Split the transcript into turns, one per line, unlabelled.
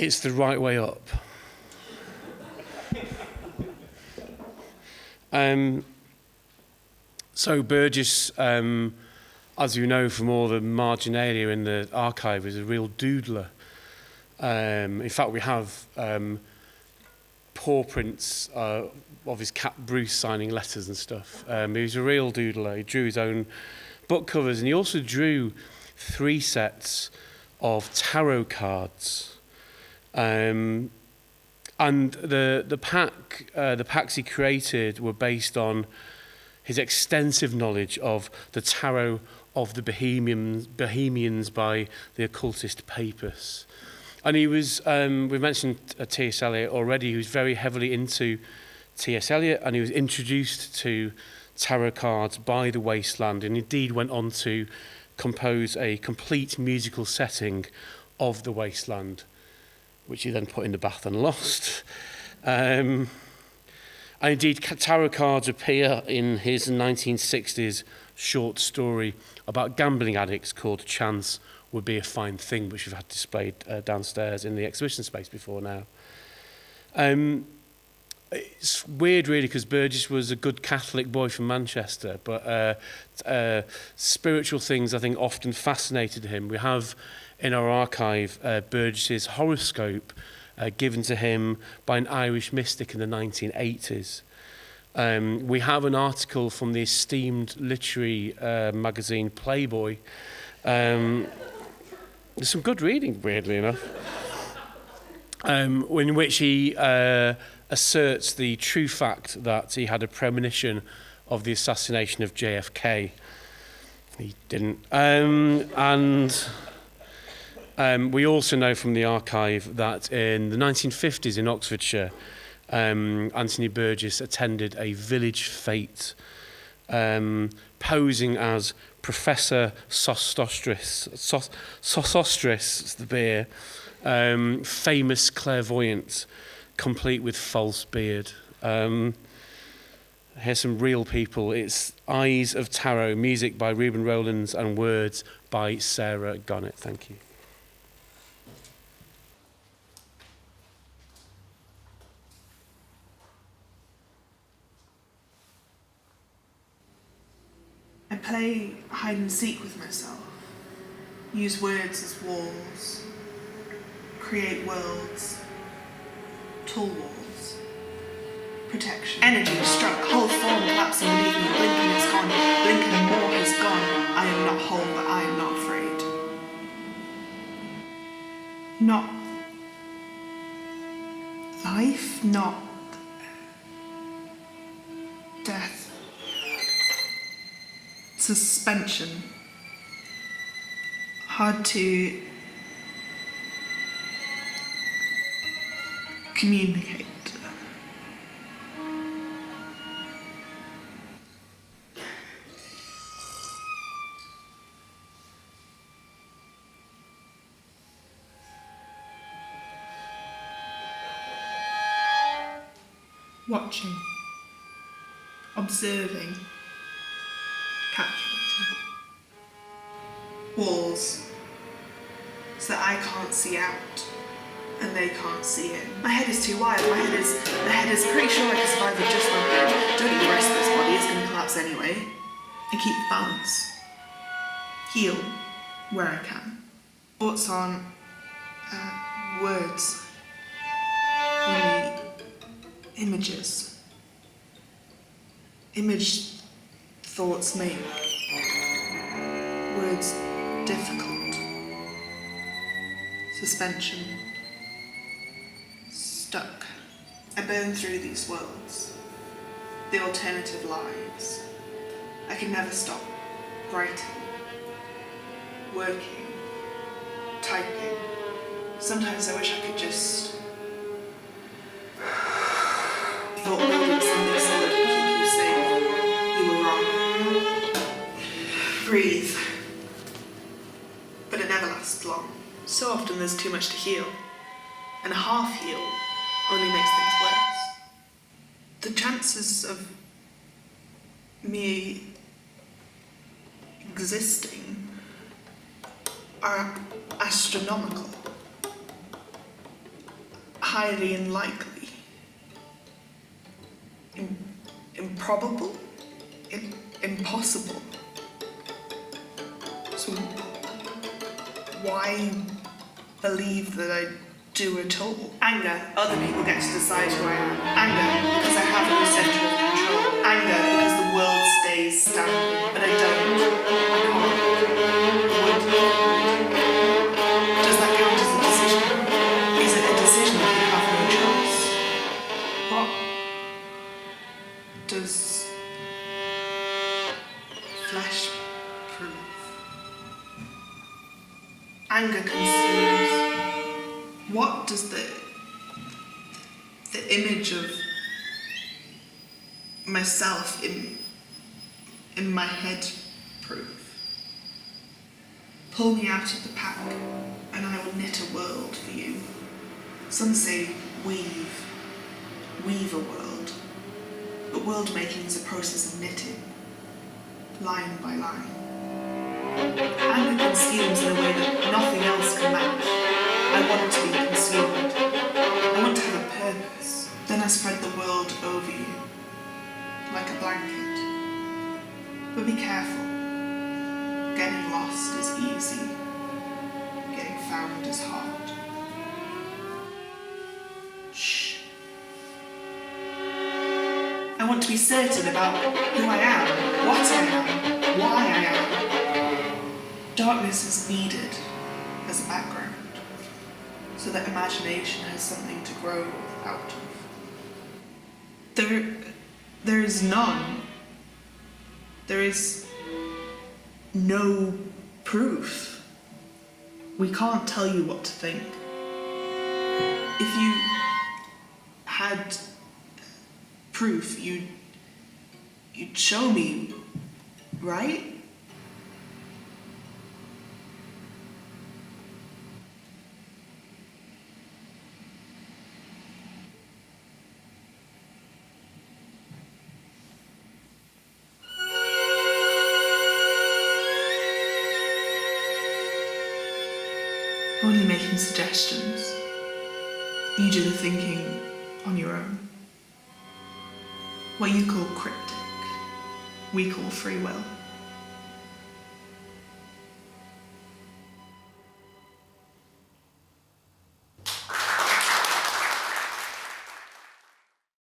It's the right way up. So Burgess, as you know from all the marginalia in the archive, is a real doodler. In fact, we have paw prints of his cat Bruce signing letters and stuff. He was a real doodler. He drew his own book covers, and he also drew 3 sets of tarot cards. And the packs he created were based on his extensive knowledge of the tarot of the Bohemians by the occultist Papists. And he was, we mentioned T.S. Eliot already, he was very heavily into T.S. Eliot, and he was introduced to tarot cards by The Wasteland, and indeed went on to compose a complete musical setting of The Wasteland, which he then put in the bath and lost. And indeed, tarot cards appear in his 1960s short story about gambling addicts called Chance Would Be a Fine Thing, which we've had displayed downstairs in the exhibition space before now. It's weird, really, because Burgess was a good Catholic boy from Manchester, but spiritual things, I think, often fascinated him. We have in our archive Burgess's horoscope given to him by an Irish mystic in the 1980s. We have an article from the esteemed literary magazine Playboy. There's some good reading, weirdly enough, in which he asserts the true fact that he had a premonition of the assassination of JFK. He didn't. We also know from the archive that in the 1950s in Oxfordshire, Anthony Burgess attended a village fete, posing as Professor Sosostris, the beer, famous clairvoyant, complete with false beard. Here's some real people. It's Eyes of Tarot, music by Reuben, Rowlands, and words by Sarah Gonnett. Thank you.
I play hide and seek with myself, use words as walls, create worlds, tall walls, protection. Energy struck, whole form collapsing beneath me, blinking it's gone, blinking and more is gone. I am not whole, but I am not afraid. Not life, not death. Suspension. Hard to communicate. Watching. Observing. Calculating. Walls. So that I can't see out and they can't see in. My head is too wide. The head is pretty sure I can survive with just one head. Don't need the rest of this body, it's going to collapse anyway. I keep the balance. Heal where I can. Thoughts on words. Only images. Image thoughts make words difficult. Suspension. Stuck. I burn through these worlds. The alternative lives. I can never stop writing, working, typing. Sometimes I wish I could just thought building something solid to keep you safe. You were wrong. Breathe. But it never lasts long. So often there's too much to heal, and a half heal only makes things worse. The chances of me existing are astronomical. highly unlikely, improbable, impossible. So why believe that I do at all? Anger, other people get to decide who I am. Anger, because I have no centre of control. Anger, because the world stays standing, but I don't. I can't. Does that count as a decision? Is it a decision that you have no choice? What does flesh prove? Anger consumes. What does the image of myself in my head prove? Pull me out of the pack and I will knit a world for you. Some say weave a world, but world making is a process of knitting, line by line. Anger consumes in a way that nothing else can match. I want to be consumed. I want to have a purpose. Then I spread the world over you, like a blanket. But be careful. Getting lost is easy. Getting found is hard. Shh. I want to be certain about who I am, what I am, why I am. Darkness is needed as a background, so that imagination has something to grow out of. There is none. There is no proof. We can't tell you what to think. If you had proof, you'd show me, right? Only making suggestions. You do the thinking on your own. What you call cryptic, we call free will.